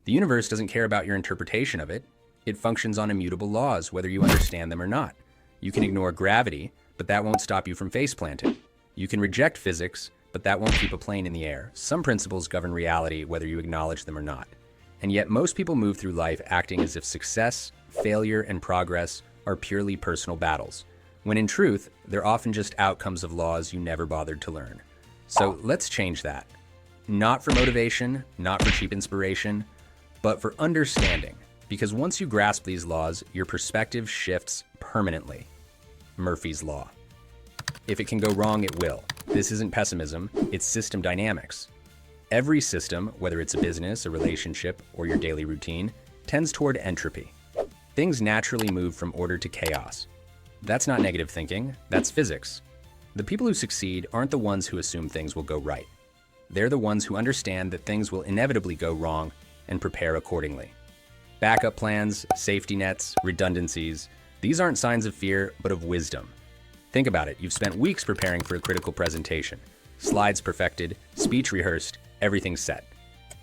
The universe doesn't care about your interpretation of it. It functions on immutable laws, whether you understand them or not. You can ignore gravity, but that won't stop you from face-planting. You can reject physics, but that won't keep a plane in the air. Some principles govern reality, whether you acknowledge them or not. And yet most people move through life acting as if success, failure, and progress are purely personal battles, when in truth, they're often just outcomes of laws you never bothered to learn. So let's change that. Not for motivation, not for cheap inspiration, but for understanding. Because once you grasp these laws, your perspective shifts permanently. Murphy's Law. If it can go wrong, it will. This isn't pessimism, it's system dynamics. Every system, whether it's a business, a relationship, or your daily routine, tends toward entropy. Things naturally move from order to chaos. That's not negative thinking, that's physics. The people who succeed aren't the ones who assume things will go right. They're the ones who understand that things will inevitably go wrong and prepare accordingly. Backup plans, safety nets, redundancies, these aren't signs of fear, but of wisdom. Think about it, you've spent weeks preparing for a critical presentation. Slides perfected, speech rehearsed, everything's set.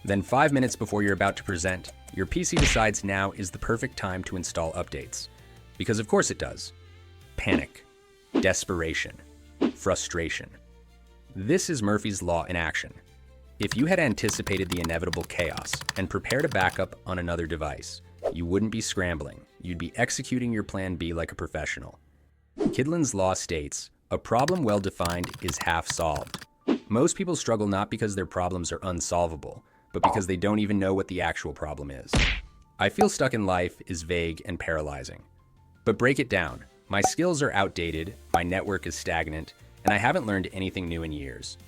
Then 5 minutes before you're about to present, your PC decides now is the perfect time to install updates. Because of course it does. Panic, desperation, frustration. This is Murphy's Law in action. If you had anticipated the inevitable chaos and prepared a backup on another device, you wouldn't be scrambling. You'd be executing your plan B like a professional. Kidlin's law states, a problem well defined is half solved. Most people struggle not because their problems are unsolvable, but because they don't even know what the actual problem is. I feel stuck in life is vague and paralyzing. But break it down. My skills are outdated, my network is stagnant, and I haven't learned anything new in years.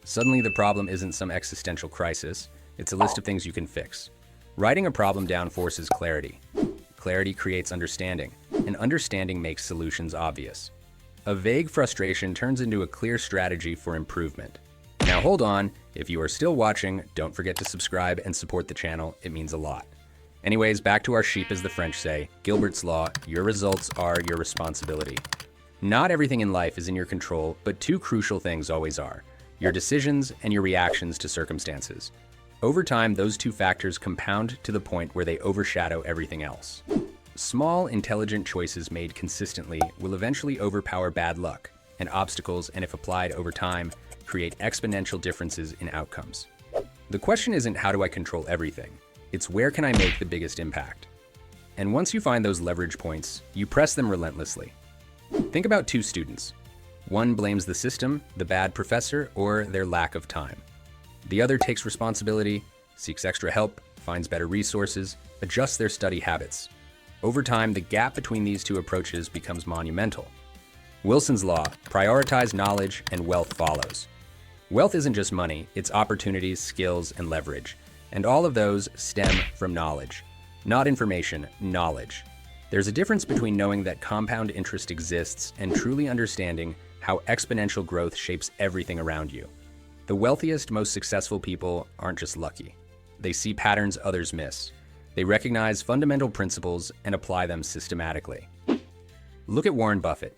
Suddenly the problem isn't some existential crisis, it's a list of things you can fix. Writing a problem down forces clarity. Clarity creates understanding, and understanding makes solutions obvious. A vague frustration turns into a clear strategy for improvement. Now hold on, if you are still watching, don't forget to subscribe and support the channel, it means a lot. Anyways, back to our sheep as the French say, Gilbert's Law, your results are your responsibility. Not everything in life is in your control, but two crucial things always are. Your decisions and your reactions to circumstances. Over time, those two factors compound to the point where they overshadow everything else. Small, intelligent choices made consistently will eventually overpower bad luck, and obstacles, and if applied over time, create exponential differences in outcomes. The question isn't how do I control everything, it's where can I make the biggest impact? And once you find those leverage points, you press them relentlessly. Think about two students. One blames the system, the bad professor, or their lack of time. The other takes responsibility, seeks extra help, finds better resources, adjusts their study habits. Over time, the gap between these two approaches becomes monumental. Wilson's Law, prioritize knowledge and wealth follows. Wealth isn't just money, it's opportunities, skills, and leverage. And all of those stem from knowledge. Not information, knowledge. There's a difference between knowing that compound interest exists and truly understanding how exponential growth shapes everything around you. The wealthiest, most successful people aren't just lucky. They see patterns others miss. They recognize fundamental principles and apply them systematically. Look at Warren Buffett.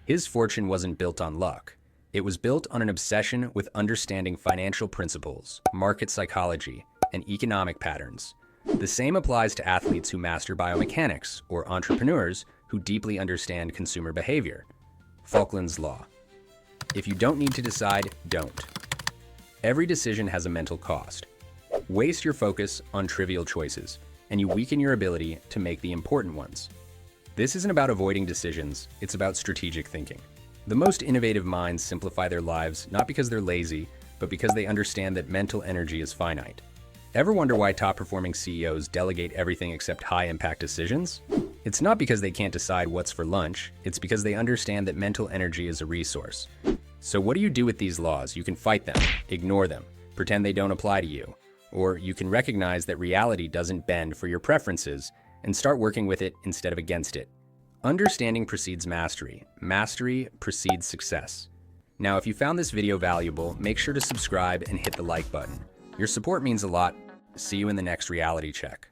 His fortune wasn't built on luck. It was built on an obsession with understanding financial principles, market psychology, and economic patterns. The same applies to athletes who master biomechanics or entrepreneurs who deeply understand consumer behavior. Falkland's Law. If you don't need to decide, don't. Every decision has a mental cost. Waste your focus on trivial choices, and you weaken your ability to make the important ones. This isn't about avoiding decisions, it's about strategic thinking. The most innovative minds simplify their lives not because they're lazy, but because they understand that mental energy is finite. Ever wonder why top-performing CEOs delegate everything except high-impact decisions? It's not because they can't decide what's for lunch, it's because they understand that mental energy is a resource. So what do you do with these laws? You can fight them, ignore them, pretend they don't apply to you. Or you can recognize that reality doesn't bend for your preferences and start working with it instead of against it. Understanding precedes mastery. Mastery precedes success. Now, if you found this video valuable, make sure to subscribe and hit the like button. Your support means a lot. See you in the next reality check.